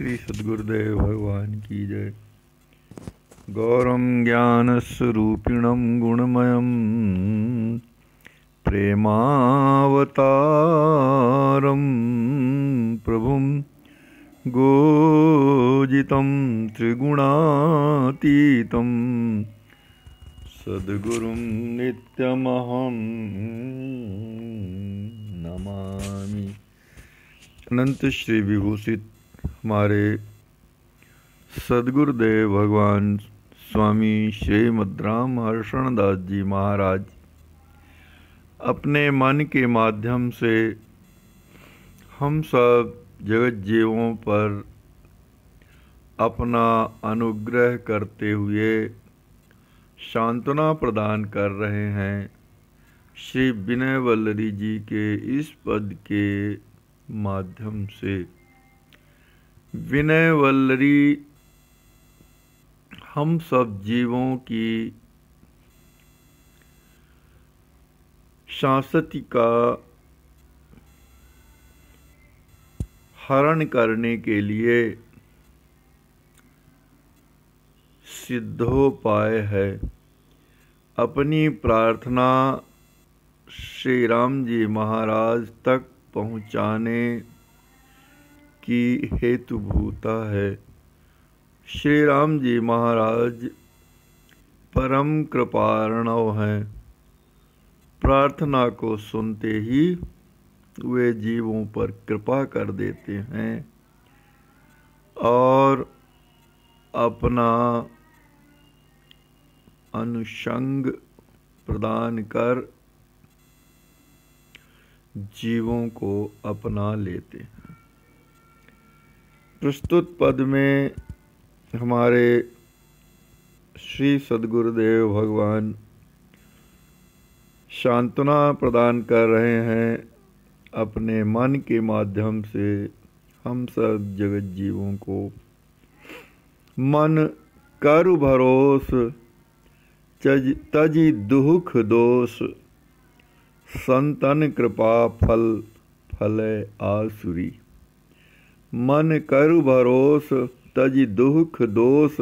श्री सद्गुरुदेव भगवान की जय। गौरम ज्ञान स्वरूपिणम गुणमयम प्रेमावतारम प्रभुम गोजितं त्रिगुणातीतं सद्गुरुं नित्यमहं नमामि। अनंत श्री विभूषित हमारे सद्गुरुदेव भगवान स्वामी श्रीमद् राम हर्षण दास जी महाराज अपने मन के माध्यम से हम सब जगत जीवों पर अपना अनुग्रह करते हुए सांत्वना प्रदान कर रहे हैं। श्री विनय वल्लरी जी के इस पद के माध्यम से विनय वल्लरी हम सब जीवों की शांति का हरण करने के लिए सिद्धोपाय है। अपनी प्रार्थना श्री राम जी महाराज तक पहुँचाने की हेतुभूता है। श्री राम जी महाराज परम कृपार्णव हैं। प्रार्थना को सुनते ही वे जीवों पर कृपा कर देते हैं और अपना अनुषंग प्रदान कर जीवों को अपना लेते हैं। प्रस्तुत पद में हमारे श्री सद्गुरुदेव भगवान सांत्वना प्रदान कर रहे हैं अपने मन के माध्यम से हम सब जगत जीवों को। मन करु भरोस तजी दुख दोष संतन कृपा फल फले आसुरी। मन करु भरोस तजी दुख दोष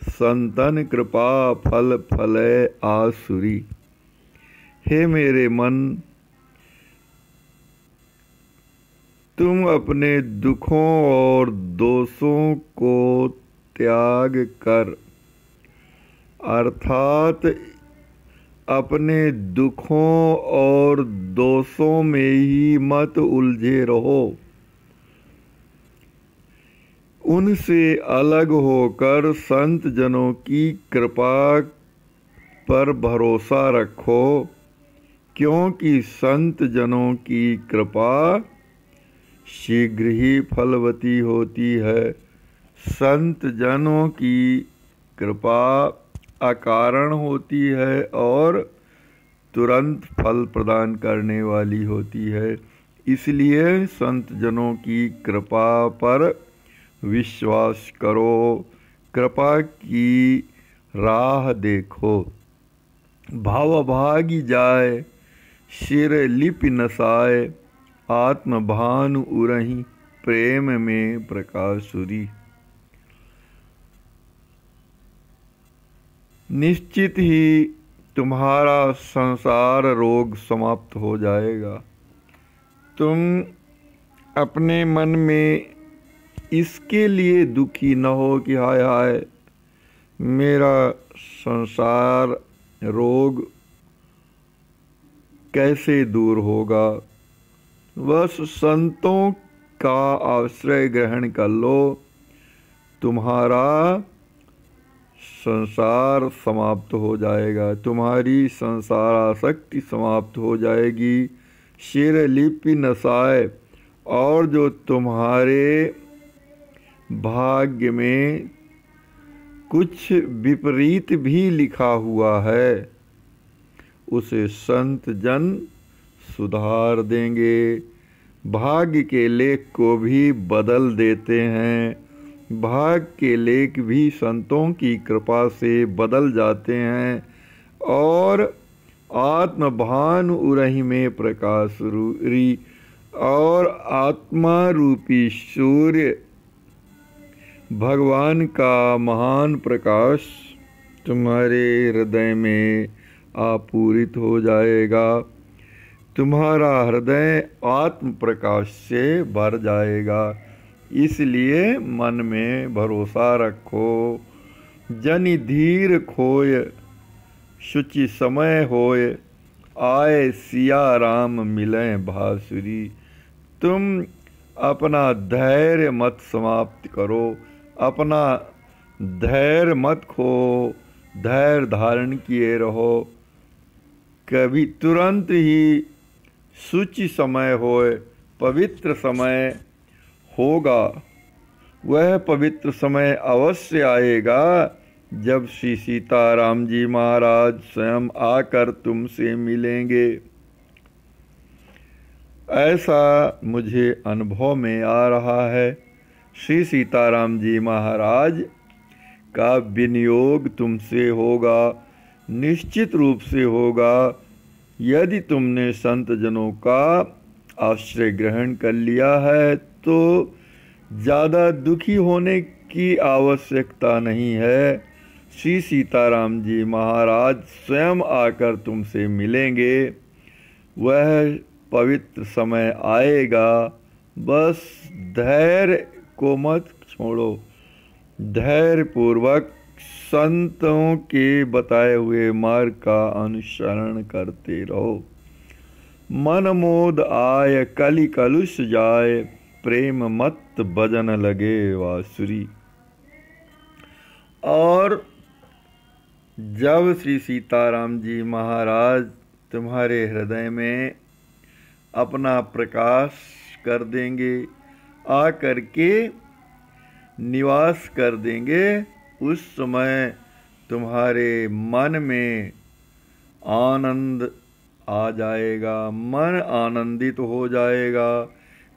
संतन कृपा फल फले आसुरी। हे मेरे मन, तुम अपने दुखों और दोषों को त्याग कर अर्थात अपने दुखों और दोषों में ही मत उलझे रहो। उनसे अलग होकर संत जनों की कृपा पर भरोसा रखो, क्योंकि संत जनों की कृपा शीघ्र ही फलवती होती है। संत जनों की कृपा अकारण होती है और तुरंत फल प्रदान करने वाली होती है। इसलिए संत जनों की कृपा पर विश्वास करो, कृपा की राह देखो। भावभागी जाए शिर लिपि नसाए, आत्मभानु उरही प्रेम में प्रकाशुरी। निश्चित ही तुम्हारा संसार रोग समाप्त हो जाएगा। तुम अपने मन में इसके लिए दुखी न हो कि हाय हाय मेरा संसार रोग कैसे दूर होगा। बस संतों का आश्रय ग्रहण कर लो, तुम्हारा संसार समाप्त हो जाएगा, तुम्हारी संसार आसक्ति समाप्त हो जाएगी। शिर लिपि नसाए, और जो तुम्हारे भाग्य में कुछ विपरीत भी लिखा हुआ है उसे संत जन सुधार देंगे। भाग्य के लेख को भी बदल देते हैं। भाग्य के लेख भी संतों की कृपा से बदल जाते हैं और आत्मभान उरही में प्रकाश रूरी और आत्मा रूपी सूर्य भगवान का महान प्रकाश तुम्हारे हृदय में आपूरित हो जाएगा। तुम्हारा हृदय आत्म प्रकाश से भर जाएगा। इसलिए मन में भरोसा रखो। जनि धीर खोय शुचि समय होय, आए सिया राम मिलें भासुरी। तुम अपना धैर्य मत समाप्त करो, अपना धैर्य मत खो, धैर्य धारण किए रहो। कभी तुरंत ही शुचि समय होए, पवित्र समय होगा। वह पवित्र समय अवश्य आएगा जब श्री सीताराम जी महाराज स्वयं आकर तुमसे मिलेंगे। ऐसा मुझे अनुभव में आ रहा है। श्री सीताराम जी महाराज का विनियोग तुमसे होगा, निश्चित रूप से होगा। यदि तुमने संत जनों का आश्रय ग्रहण कर लिया है तो ज़्यादा दुखी होने की आवश्यकता नहीं है। श्री सीताराम जी महाराज स्वयं आकर तुमसे मिलेंगे। वह पवित्र समय आएगा। बस धैर्य को मत छोड़ो। धैर्य पूर्वक संतों के बताए हुए मार्ग का अनुसरण करते रहो। मन मोद आय कलि कलुष जाय, प्रेम मत भजन लगे वासुरी। और जब श्री सीताराम जी महाराज तुम्हारे हृदय में अपना प्रकाश कर देंगे, आकर के निवास कर देंगे, उस समय तुम्हारे मन में आनंद आ जाएगा, मन आनंदित हो जाएगा।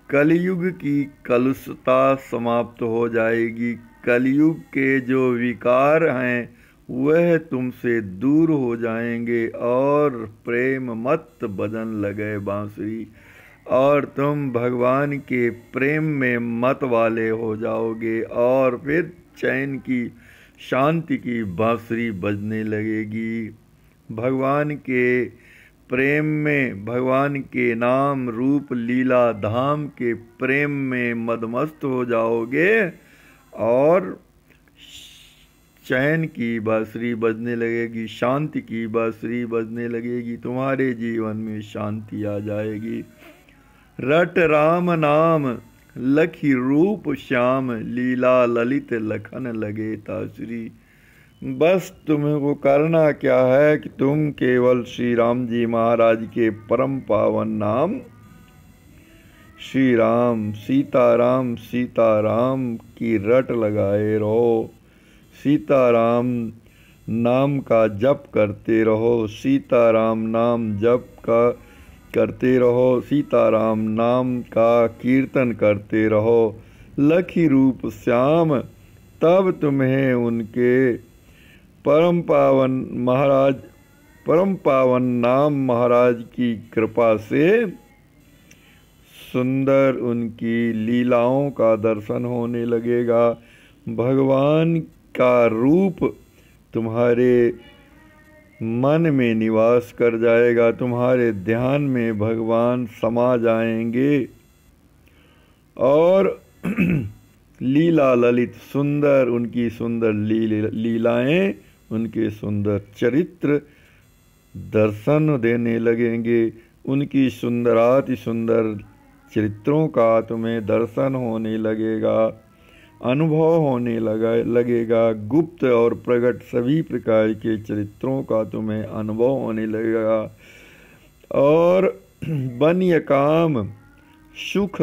कलयुग की कलुषता समाप्त हो जाएगी। कलयुग के जो विकार हैं वह तुमसे दूर हो जाएंगे और प्रेम मत बजन लगे बांसुरी, और तुम भगवान के प्रेम में मत वाले हो जाओगे और फिर चैन की, शांति की बांसुरी बजने लगेगी। भगवान के प्रेम में, भगवान के नाम रूप लीला धाम के प्रेम में मदमस्त हो जाओगे और चैन की बांसुरी बजने लगेगी, शांति की बांसुरी बजने लगेगी। तुम्हारे जीवन में शांति आ जाएगी। रट राम नाम लखी रूप श्याम, लीला ललित लखन लगे तासुरी। बस तुम्हें को करना क्या है कि तुम केवल श्री राम जी महाराज के परम पावन नाम श्री राम सीताराम सीताराम की रट लगाए रहो। सीताराम नाम का जप करते रहो, सीताराम नाम जप का करते रहो, सीताराम नाम का कीर्तन करते रहो। लखी रूप श्याम, तब तुम्हें उनके परम पावन नाम महाराज की कृपा से सुंदर उनकी लीलाओं का दर्शन होने लगेगा। भगवान का रूप तुम्हारे मन में निवास कर जाएगा। तुम्हारे ध्यान में भगवान समा जाएंगे और लीला ललित सुंदर, उनकी सुंदर लीलाएं, उनके सुंदर चरित्र दर्शन देने लगेंगे। उनकी सुंदराति सुंदर चरित्रों का तुम्हें दर्शन होने लगेगा, अनुभव होने लगेगा। गुप्त और प्रकट सभी प्रकार के चरित्रों का तुम्हें अनुभव होने लगेगा। और बन्य काम सुख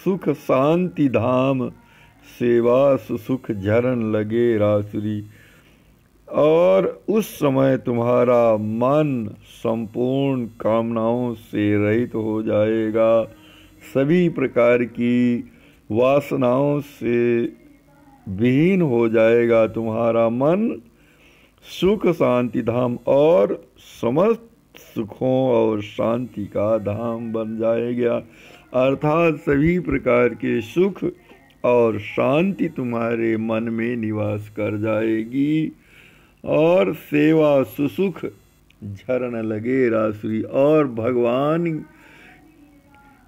सुख शांति धाम, सेवा सुख झरन लगे रासुरी। और उस समय तुम्हारा मन संपूर्ण कामनाओं से रहित हो जाएगा। सभी प्रकार की वासनाओं से विहीन हो जाएगा तुम्हारा मन। सुख शांति धाम और समस्त सुखों और शांति का धाम बन जाएगा। अर्थात सभी प्रकार के सुख और शांति तुम्हारे मन में निवास कर जाएगी और सेवा सुसुख झरने लगे रासुरी और भगवान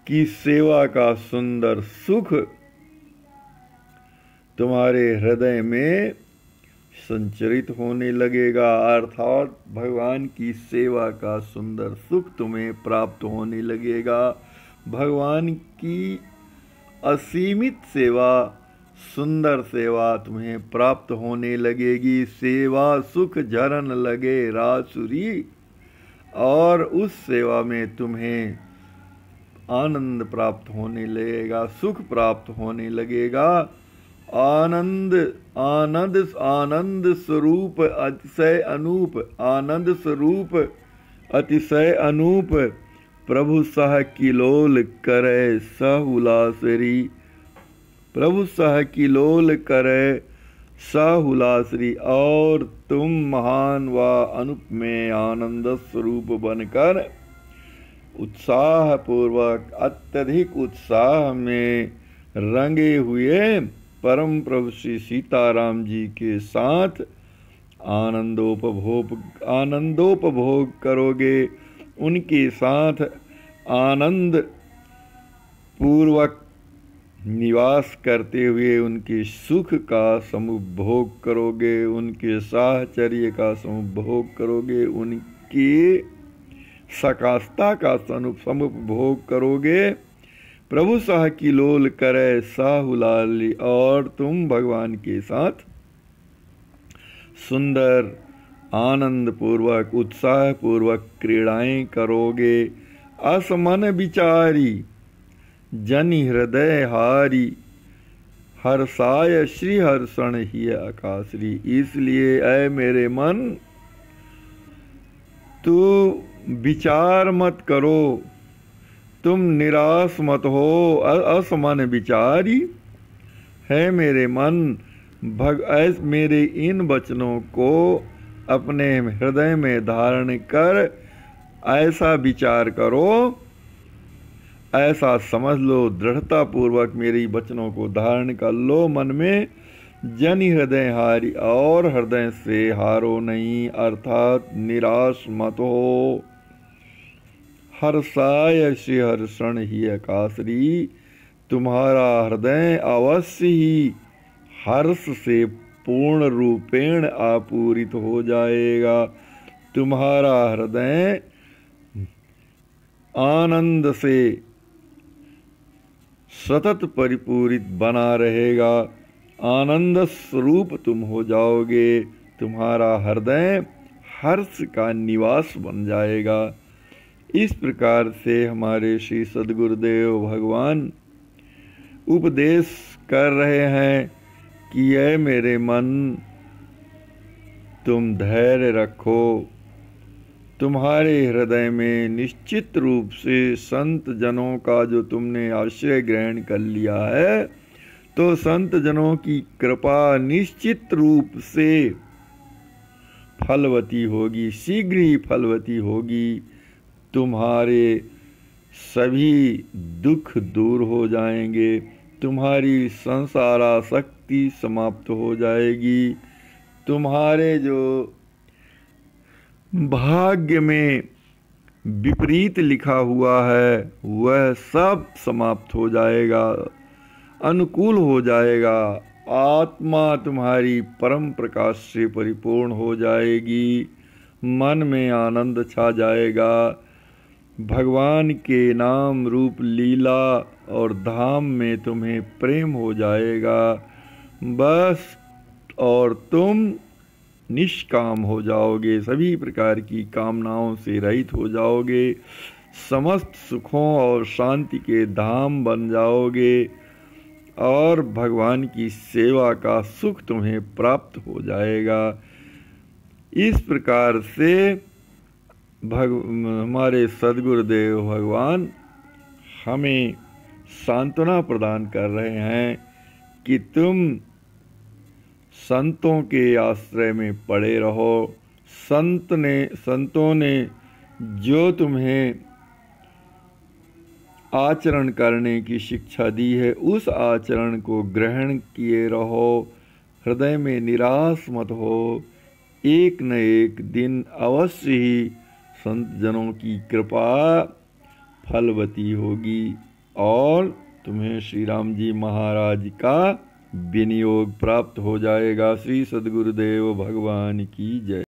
की सेवा का सुंदर सुख तुम्हारे हृदय में संचरित होने लगेगा, अर्थात भगवान की सेवा का सुंदर सुख तुम्हें प्राप्त होने लगेगा। भगवान की असीमित सेवा, सुंदर सेवा तुम्हें प्राप्त होने लगेगी। सेवा सुख झरन लगे रासुरी और उस सेवा में तुम्हें आनंद प्राप्त होने लगेगा, सुख प्राप्त होने लगेगा। आनंद आनंद आनंद स्वरूप अतिशय अनूप, आनंद स्वरूप अतिशय अनूप प्रभु सह किलोल करे सहुलासरी, प्रभु सह किलोल करे सहुलासरी। और तुम महान व अनुप में आनंद स्वरूप बनकर उत्साह पूर्वक अत्यधिक उत्साह में रंगे हुए परम प्रभु श्री सीताराम जी के साथ आनंदोपभोग करोगे। उनके साथ आनंद पूर्वक निवास करते हुए उनके सुख का समुपभोग करोगे, उनके साहचर्य का समुपभोग करोगे, उनकी सकास्ता का समुपभोग करोगे। प्रभु सह किलोल करे साहुलाली और तुम भगवान के साथ सुंदर आनंद पूर्वक उत्साह पूर्वक क्रीड़ाएं करोगे। असमन विचारी जनि हृदय हारी हर्षाय श्री हर्षण ही आकाशरी। इसलिए ऐ मेरे मन तू विचार मत करो, तुम निराश मत हो। असमन विचारी है मेरे मन, मेरे इन वचनों को अपने हृदय में धारण कर ऐसा विचार करो, ऐसा समझ लो, दृढ़ता पूर्वक मेरी वचनों को धारण कर लो मन में। जनि हृदय हारी और हृदय से हारो नहीं, अर्थात निराश मत हो। हर्षाय श्री हर्षण ही आकाशरी, तुम्हारा हृदय अवश्य ही हर्ष से पूर्ण रूपेण आपूरित हो जाएगा। तुम्हारा हृदय आनंद से सतत परिपूरित बना रहेगा, आनंद स्वरूप तुम हो जाओगे। तुम्हारा हृदय हर्ष का निवास बन जाएगा। इस प्रकार से हमारे श्री सद्गुरुदेव भगवान उपदेश कर रहे हैं कि ऐ मेरे मन तुम धैर्य रखो। तुम्हारे हृदय में निश्चित रूप से संत जनों का जो तुमने आश्रय ग्रहण कर लिया है, तो संत जनों की कृपा निश्चित रूप से फलवती होगी, शीघ्र ही फलवती होगी। तुम्हारे सभी दुख दूर हो जाएंगे, तुम्हारी संसारासक्ति समाप्त हो जाएगी, तुम्हारे जो भाग्य में विपरीत लिखा हुआ है वह सब समाप्त हो जाएगा, अनुकूल हो जाएगा। आत्मा तुम्हारी परम प्रकाश से परिपूर्ण हो जाएगी, मन में आनंद छा जाएगा। भगवान के नाम रूप लीला और धाम में तुम्हें प्रेम हो जाएगा बस, और तुम निष्काम हो जाओगे, सभी प्रकार की कामनाओं से रहित हो जाओगे, समस्त सुखों और शांति के धाम बन जाओगे और भगवान की सेवा का सुख तुम्हें प्राप्त हो जाएगा। इस प्रकार से हमारे सद्गुरुदेव भगवान हमें सांत्वना प्रदान कर रहे हैं कि तुम संतों के आश्रय में पड़े रहो। संतों ने जो तुम्हें आचरण करने की शिक्षा दी है, उस आचरण को ग्रहण किए रहो, हृदय में निराश मत हो। एक न एक दिन अवश्य ही संत जनों की कृपा फलवती होगी और तुम्हें श्री राम जी महाराज का विनियोग प्राप्त हो जाएगा। श्री सद्गुरुदेव भगवान की जय।